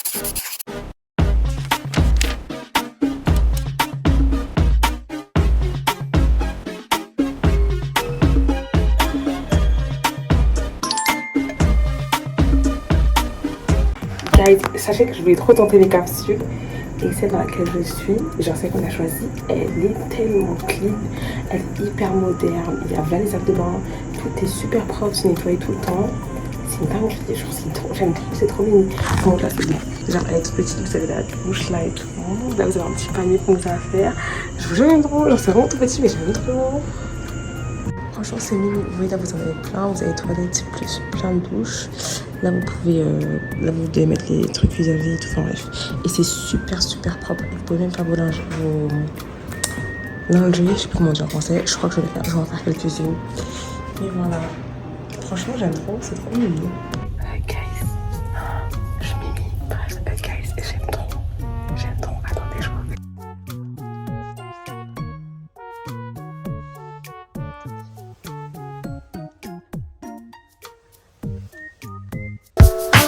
Guys, sachez que je voulais trop tenter les capsules et celle dans laquelle je suis, genre celle qu'on a choisie, elle est tellement clean, elle est hyper moderne, il y a là les sacs de bain, tout est super propre, c'est nettoyé tout le temps. C'est une dinguerie, genre c'est trop, j'aime trop, c'est trop mignon. Donc là c'est bon, genre elle est toute petite, vous avez la douche là et tout. Là vous avez un petit panier pour vous à faire. Je vous j'aime trop, genre c'est vraiment tout petit mais j'aime trop. Franchement c'est mignon, vous voyez là vous en avez plein, vous avez toilettes plus plein de douches. Là vous pouvez, là vous devez mettre les trucs vis-à-vis et tout, enfin bref. Et c'est super super propre, vous pouvez même faire vos linges, je sais plus comment dire en français, je crois que je vais en faire quelques-unes. Et voilà, franchement j'aime trop, c'est trop mignon. Guys, je mimi, bref, guys, j'aime trop, attendez je vous fais.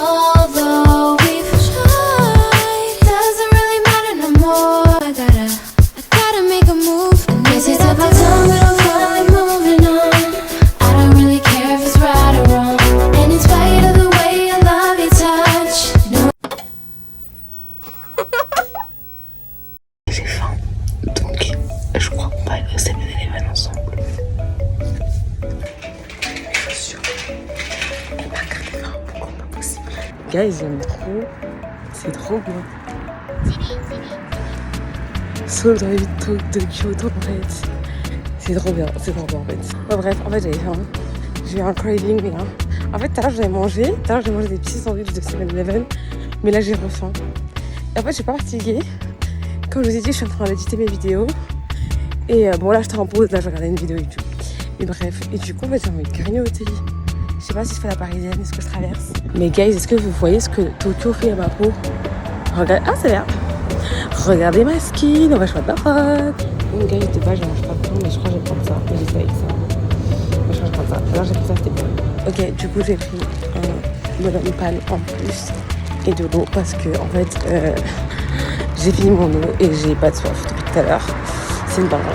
Although we've tried, doesn't really matter no more. I gotta make a move. And this is about time that I'm finally moving on. I don't really care if it's right or wrong. And in spite of the way I love your touch, no. J'ai faim, donc je crois qu'on va aller au 7-Eleven ensemble. Mes chaussures et ma carte de vin, pourquoi pas possible. Guys, j'aime trop, c'est trop bien. Sauf dans les trucs de Kyoto en fait. C'est trop bien en fait. Bon, bref, en fait j'avais faim. J'ai eu un craving, mais là. En fait, tout à l'heure j'ai mangé des petits sandwichs de 7-Eleven, mais là j'ai refaim. Et en fait, je suis pas fatiguée. Comme je vous ai dit, je suis en train d'éditer mes vidéos. Et bon, là j'étais en pause, là je regardais une vidéo YouTube. Et bref, et du coup, en fait, j'ai envie de grignoter. Je sais pas si je fais la parisienne, est-ce que je traverse. Mais guys, est-ce que vous voyez ce que Tokyo fait à ma peau? Regardez, ah c'est bien. Regardez ma skin, on va choisir de la robe. Une guys, de base, je mange pas de pain, mais je crois que je vais prendre ça. Mais j'essaye ça. Mais je crois que je vais prendre ça. Alors j'ai pris ça, c'était bien. Ok, du coup, j'ai pris une panne en plus et de l'eau parce que, en fait, j'ai fini mon eau et j'ai pas de soif depuis tout à l'heure. C'est une dinguerie.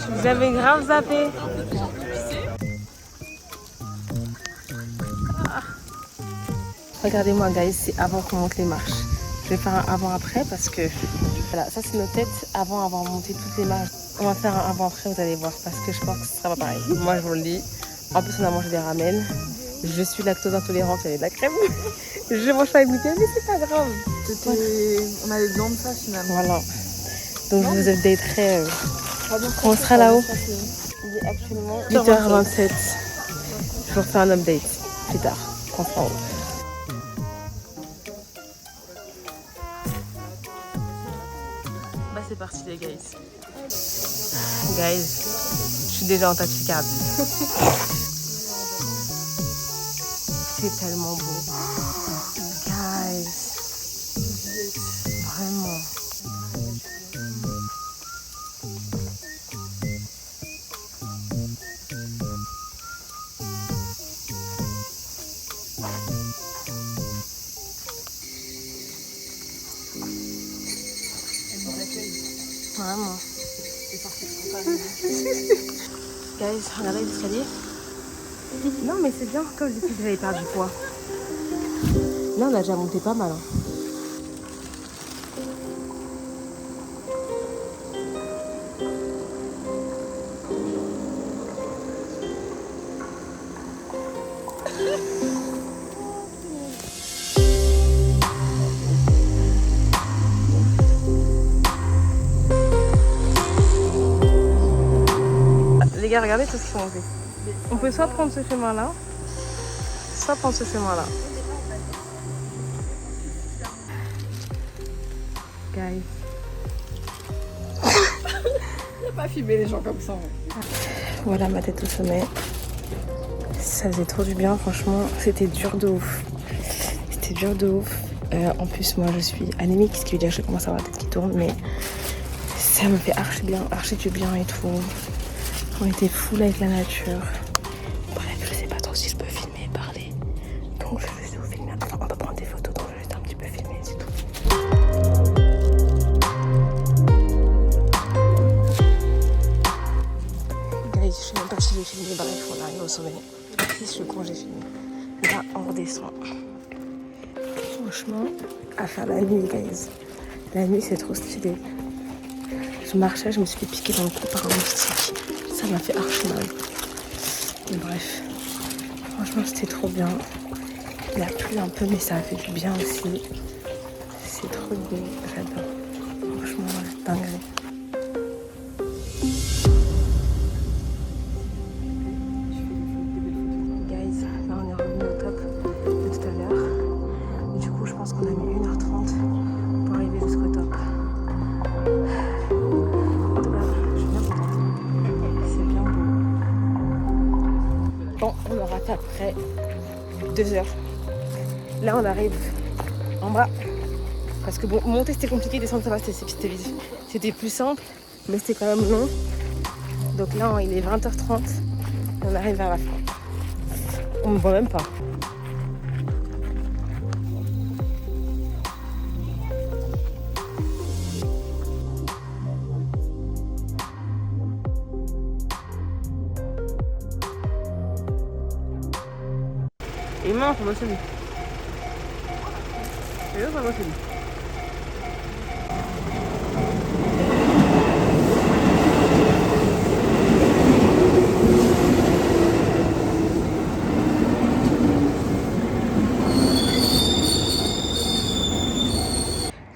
Vous avez grave zappé. Regardez-moi guys, c'est avant qu'on monte les marches. Je vais faire un avant-après parce que voilà, ça c'est nos têtes avant avoir monté toutes les marches. On va faire un avant-après, vous allez voir, parce que je pense que ce sera pas pareil. Moi je vous le dis. En plus on a mangé des ramen. Je suis lactose intolérante, il y avait de la crème. Je mange pas les goûter, mais c'est pas grave. On avait besoin de ça finalement. Voilà. Donc je vous updaterai quand on sera là-haut. Il est actuellement 8h27. Je vous refais un update plus tard, quand on sera en haut. Bah c'est parti les guys. Guys, je suis déjà en tachycardie. C'est tellement beau. Guys, vraiment. Vraiment. Guys, Guys, regardez l'escalier. Non, mais c'est bien, comme j'ai dit que j'avais perdu du poids. Là, on a déjà monté pas mal. Hein. Les gars, regardez tout ce qu'ils ont fait. On peut soit prendre ce chemin-là, soit prendre ce chemin-là. Guys. On n'a pas filmé les gens comme ça. Voilà ma tête au sommet. Ça faisait trop du bien, franchement. C'était dur de ouf. C'était dur de ouf. En plus, moi, je suis anémique, ce qui veut dire que je commence à avoir la tête qui tourne, mais ça me fait archi du bien et tout. On était full avec la nature. Bref, je sais pas trop si je peux filmer et parler. Donc, je vais juste vous filmer. Enfin, on peut prendre des photos, donc je vais juste un petit peu filmer, c'est tout. Guys, je sais même pas si j'ai filmé. Bref, on arrive au sommet. Si je crois que j'ai filmé. Là, on redescend. Franchement, à faire la nuit, guys. La nuit, c'est trop stylé. Je marchais, je me suis fait piquer dans le cou par un moustique. Ça m'a fait archi mal. Mais bref, franchement, c'était trop bien. Il a plu un peu, mais ça a fait du bien aussi. C'est trop beau, j'adore. Franchement, dinguerie. Guys, là on est revenu au top de tout à l'heure. Du coup, je pense qu'on a mis 1h30 pour arriver jusqu'au top. En tout cas, je suis bien contente. C'est bien beau. Bon, on aura fait après 2 heures. Là, on arrive en bas. Parce que bon, monter c'était compliqué, descendre ça va, c'était plus simple, mais c'était quand même long. Donc là, il est 20h30. On arrive vers la fin. On me voit même pas. Et moi, on va se dire. Et là, on va se dire.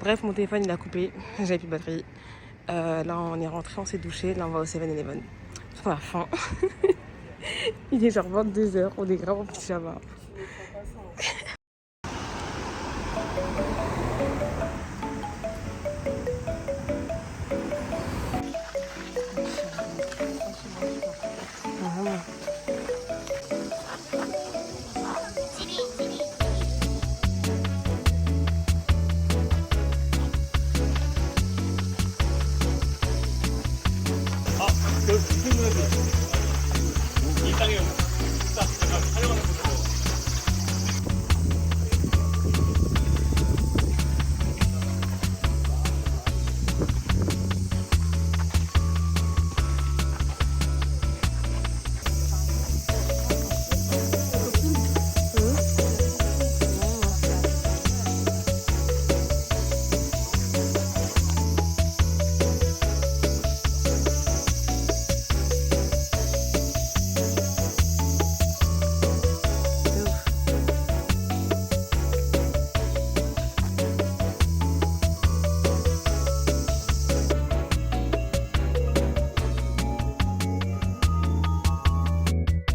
Bref, mon téléphone il a coupé, j'avais plus de batterie. Là on est rentré, on s'est douché, là on va au 7-Eleven. On a faim. Il est genre 22h, on est grave en pyjama. Vraiment.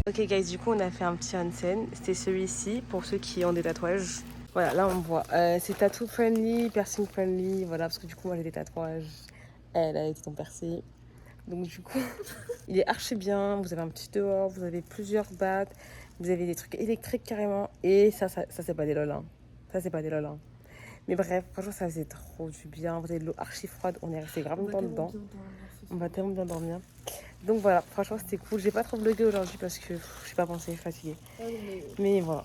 Ok guys, du coup on a fait un petit onsen, c'était celui-ci pour ceux qui ont des tatouages. Voilà, là on voit, c'est tattoo friendly, piercing friendly, voilà, parce que du coup moi j'ai des tatouages, elle a été ton percé. Donc du coup, il est archi bien, vous avez un petit dehors, vous avez plusieurs battes, vous avez des trucs électriques carrément, et ça c'est pas des lol, hein. Ça c'est pas des lol, hein. Mais bref, franchement ça faisait trop du bien, vous avez de l'eau archi froide, on est resté grave longtemps dedans. On va tellement bien dormir. Donc voilà, franchement c'était cool. J'ai pas trop vlogué aujourd'hui parce que je suis pas pensée, fatiguée. Mais voilà.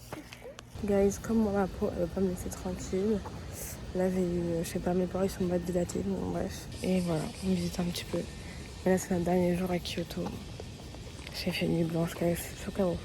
Guys, comme moi ma peau elle veut pas me laisser tranquille. Là j'ai eu, je sais pas, mes parents ils sont mal dilatés, bon bref. Et voilà, on visite un petit peu. Mais là c'est notre dernier jour à Kyoto. J'ai fait une nuit blanche, guys. Je suis KO.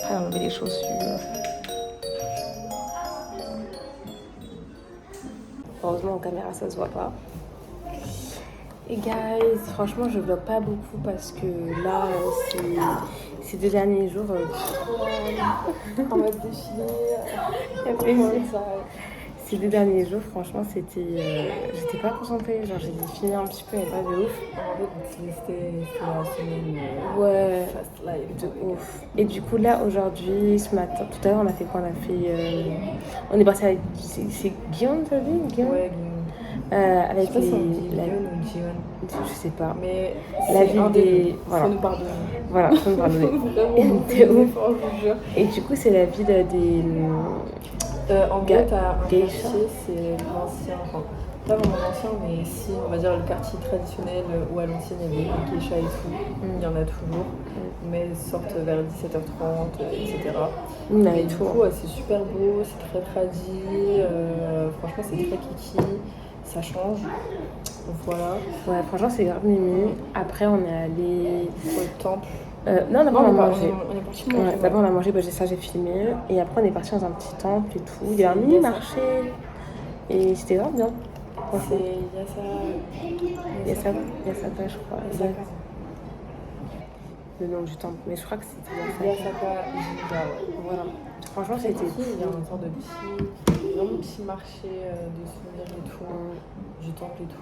Enlever les chaussures. Heureusement en caméra ça se voit pas. Et guys, franchement je vlog pas beaucoup parce que là ces 2 derniers jours On va se défiler. Ces 2 derniers jours franchement c'était j'étais pas concentrée, genre j'ai fini un petit peu mais pas de ouf. En fait, c'était la semaine Ouais, fast life. de ouf. Et du coup là aujourd'hui, ce matin, tout à l'heure on a fait quoi? On a fait on est parti avec c'est Guillaume, t'as vu Guillaume? Ouais, avec je sais pas si on dit la, Guillaume ou Gion. je sais pas. Mais La c'est vie un des voilà. Faut nous pardonner. Voilà, faut nous pardonner. Vraiment, T'es ouf. fort, je vous jure. Et du coup c'est la vie des En gros, t'as un Geisha. quartier, c'est l'ancien, enfin, pas vraiment l'ancien, mais si, on va dire le quartier traditionnel où à l'ancienne il y avait les geishas et tout, il y en a toujours, mais elles sortent vers 17h30, etc. mais Et du coup, c'est super beau, c'est très tradi, franchement, c'est très kiki, ça change. Voilà, ouais, franchement c'est grave mimi. Après on est allé au temple. non d'abord on a pas- mangé. on est parti manger. Ouais, d'abord on a mangé, bah, ça j'ai filmé. Et après on est parti dans un petit temple et tout. Il y a un mini marché. Et c'était grave bien. C'est Yasaka, Yasaka, je crois. Yasaka. Le nom du temple. Mais je crois que c'était Yasaka. Yasaka, Jinja, ouais. Voilà. Franchement Très c'était kiki, il y a cool. une sorte de petit marché de souvenirs et tout, du temple et tout.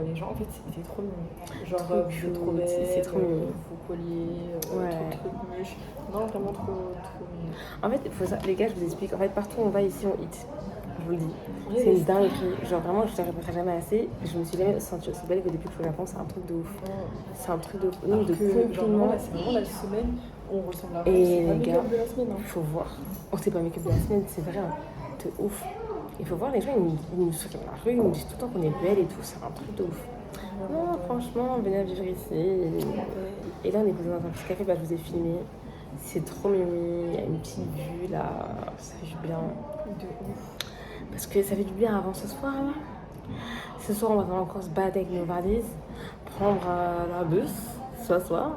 Les gens, en fait, c'était trop mignon. Genre, Trop vous cute, êtes trop belles, c'est trop mignon. vos colliers, Ouais. trop de mouches. Non, vraiment trop mignon. En fait, les gars, je vous explique. En fait, partout où on va ici, on hit. Je vous le dis. Oui, C'est une c'est- dinguerie. Genre vraiment, je ne répéterai jamais assez. Je me suis jamais sentie aussi belle que depuis que je suis au Japon. C'est un truc de ouf. C'est un truc de ouf. Nous, Alors de que, genre, vraiment, compliments. là, c'est vraiment la semaine où on ressemble à Et rien. C'est pas les le gars, make-up de la semaine. Il faut voir. On sait pas make-up de la semaine, c'est vrai, hein. De ouf. Il faut voir, les gens, ils nous sourient dans la rue, ils nous disent tout le temps qu'on est belle et tout. C'est un truc de ouf. Non, franchement, venez vivre ici. Et là, on est posé dans un petit café, bah, je vous ai filmé. C'est trop mimi, il y a une petite vue là, ça fait du bien. De ouf. Parce que ça fait du bien avant ce soir là. Ce soir, on va encore se battre avec nos valises, prendre la bus ce soir.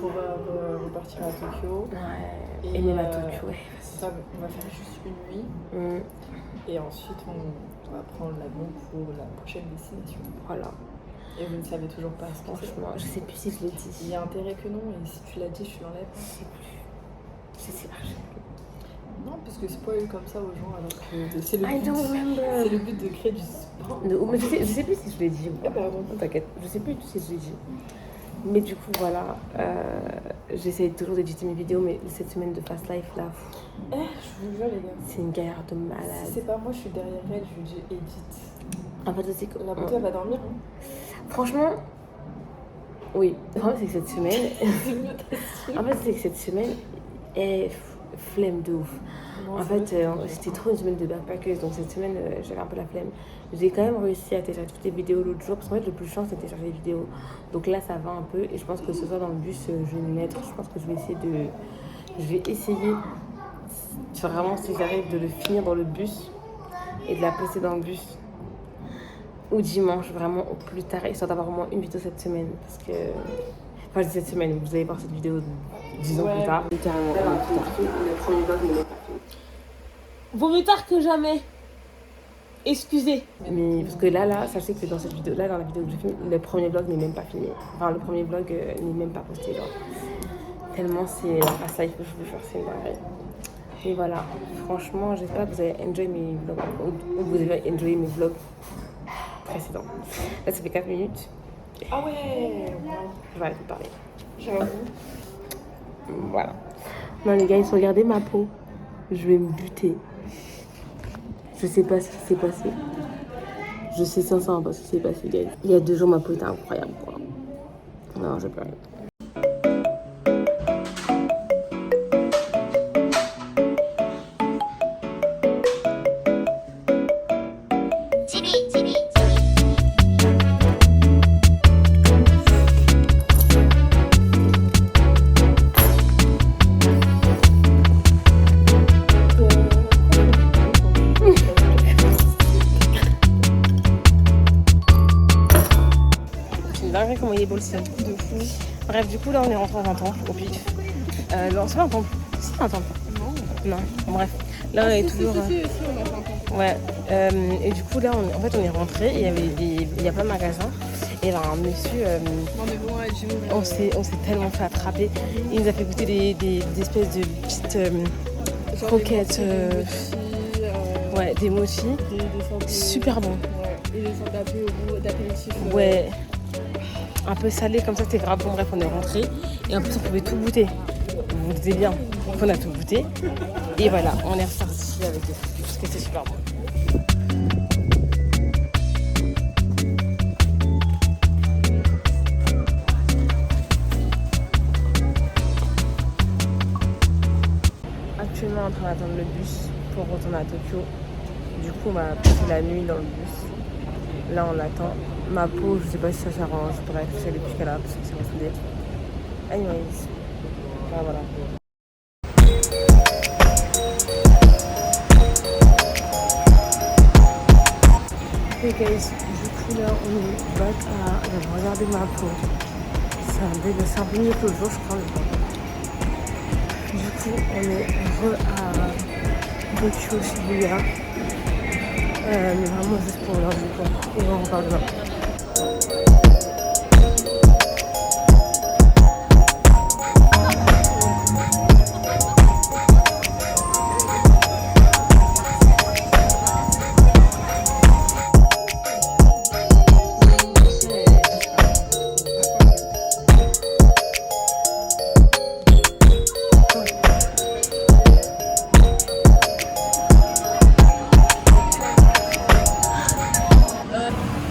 Pour repartir à Tokyo. Ouais, Et, et même à euh, Tokyo, ouais. Ça, on va faire juste une nuit. Et ensuite, on va prendre l'avion pour la prochaine destination. Voilà, Et vous ne savez toujours pas ce que c'est. franchement, je sais plus si je l'ai dit. Il y a intérêt que non, et si tu l'as dit, je l'enlève. Je sais plus. Je sais pas. Non, parce que spoil comme ça aux gens, alors que c'est le I but. don't C'est remember. le but de créer du sport. Mais je sais plus si je l'ai dit ou Ah, pas. pardon. T'inquiète, je sais plus si je l'ai dit. Mais du coup, voilà. J'essaie toujours d'éditer mes vidéos, mais cette semaine de Fast Life là, Je vous jure, les gars. c'est une galère de Si malade. c'est pas moi, je suis derrière elle, je lui dis edit. En fait, je sais que. La beauté, elle va dormir. Hein. Franchement, oui. Le problème, c'est que cette semaine. C'est mieux t'assurer. En fait, c'est que cette semaine est flemme de ouf. Non, En c'est fait, vrai, c'était trop une semaine de backpackers, donc cette semaine, j'avais un peu la flemme. J'ai quand même réussi à télécharger toutes les vidéos l'autre jour, parce qu'en fait, le plus chiant, c'est de télécharger les vidéos. Donc là, ça va un peu, et je pense que ce soir dans le bus, je vais me mettre. Je pense que je vais essayer, vraiment, si j'arrive, de le finir dans le bus et de la placer dans le bus. Ou dimanche, vraiment au plus tard, histoire d'avoir au moins une vidéo cette semaine. Parce que. Enfin, je dis cette semaine, vous allez voir cette vidéo 10 ans plus tard. Littéralement, un an plus tard. Le premier vlog ne l'est pas fini. Vaut mieux tard que jamais. Excusez. Mais parce que là, sachez que dans cette vidéo-là, dans la vidéo que j'ai filmée, le premier vlog n'est même pas filmé. Enfin, le premier vlog n'est même pas posté, genre. Tellement c'est la fast life que je vous jure, c'est une dinguerie. Et voilà, franchement, j'espère que vous avez enjoyé mes vlogs, ou vous avez enjoyé mes vlogs précédents. Là, ça fait 4 minutes. Ah ouais. Je vais arrêter de parler. J'avoue. Voilà. Non les gars, ils regardez ma peau. Je vais me buter. Je sais pas ce qui s'est passé. Je sais sincèrement pas ce qui s'est passé, guys. Il y a 2 jours, ma peau était incroyable, quoi. Non, je peux rien. Comment il est beau le ciel, de fou. Bref, du coup, là, on est rentré dans un temple, au pif. Non, c'est pas un temple. C'est un temple. Non. Bref. Là, on est toujours. Ouais. Et du coup, là, en fait, on est rentré. Il y avait il y a plein de magasins. Et là, un monsieur. On s'est tellement fait attraper. Il nous a fait goûter des espèces de petites croquettes. Ouais, des mochis. Super bon. Et des sortes d'apéritifs. Ouais. Un peu salé comme ça, c'était grave bon. Bref, on est rentré et en plus on pouvait tout goûter. Vous vous doutez bien qu'on a tout goûté. Et voilà, on est ressorti avec des fruits parce que c'était super bon. Actuellement, on est en train d'attendre le bus pour retourner à Tokyo. Du coup, on va passer la nuit dans le bus. Là, on attend. Ma peau, je sais pas si ça s'arrange. Bref, c'est le plus qu'elle a parce que c'est refondé. Anyways. Voilà. Ok guys, du coup là on est back à regarder ma peau. C'est un peu mieux que l'autre jour je crois. Du coup on est à Tokyo Shibuya. Mais vraiment juste pour l'heure du coup. Et on reparle demain.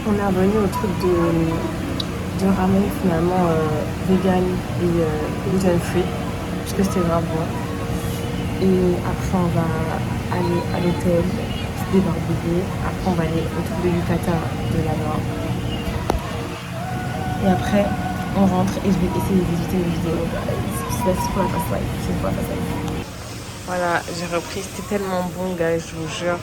On est revenu au truc de ramen finalement vegan et gluten free parce que c'était grave bon. Et après on va aller à l'hôtel, se débarbouiller. Après on va aller au truc de yukata de là-bas. Et après on rentre et je vais essayer de visiter les vidéos. C'est pour la fast life. Voilà, j'ai repris, c'était tellement bon guys, je vous jure.